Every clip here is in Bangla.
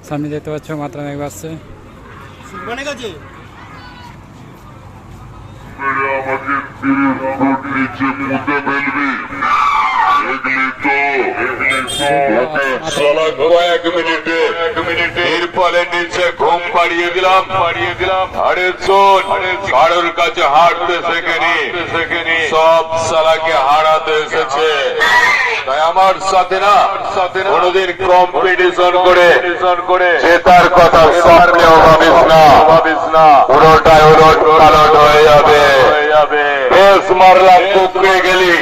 সামনে দেখতে পাচ্ছ মাত্রা মেঘ আসছে। আমাকে 30 ফুট নিচে পুঁতে ফেলবি, এক মিনিটে এরপরে নিচে ঘুম পাড়িয়ে দিলাম আরে শোন, কারোর কাছে হারতে শেখেনি, সব শালাকে হারাতে এসেছে। তাই আমার সাথে না কোনদিন কম্পিটিশন করে জেতার কথা স্বপ্নেও ভাবিস না, পুরোটাই উলট পালট হয়ে যাবে। বেশ মারলাম, কুকড়ে গেলি,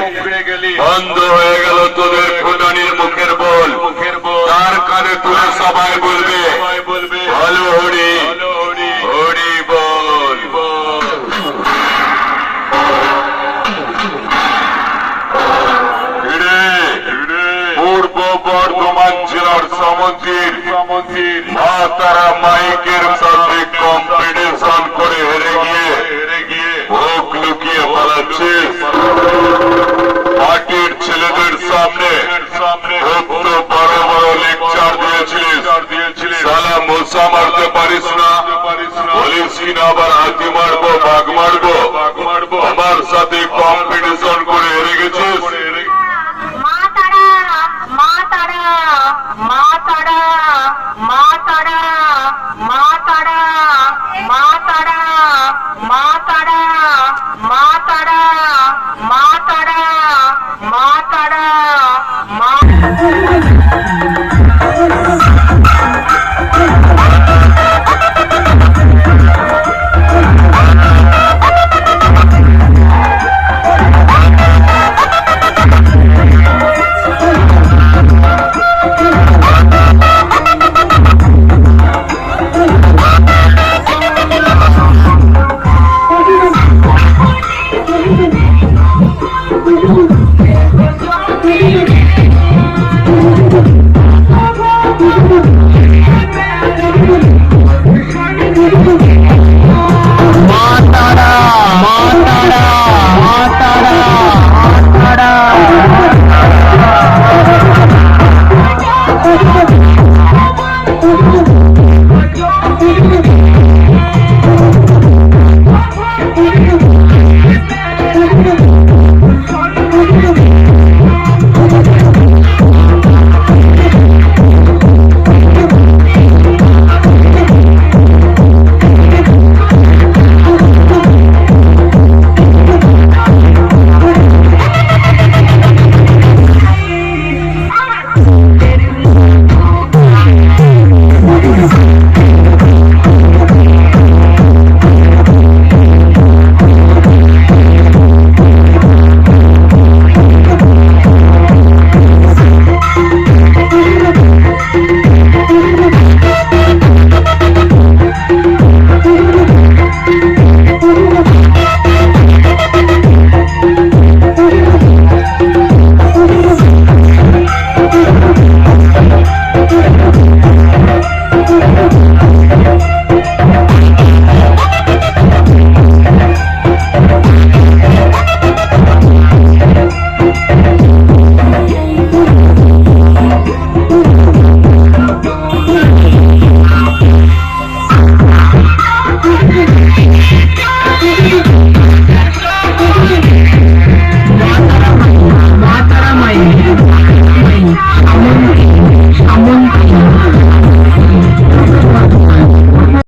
বন্ধ হয়ে গেল তোদের ফুটানির মুখের বল। তার কানে তুলে সবাই বলবে ভালো হরি হরি বল। পূর্ব বর্ধমান জেলার সমন্দির তারা মাইকের সাথে কম্পিটিশন করে হেরে গিয়ে ভোগ লুকিয়ে পালাচ্ছে। পার্টির ছেলেদের সামনে বড় বড় লেকচার দিয়েছিলিস, সালা মোসামার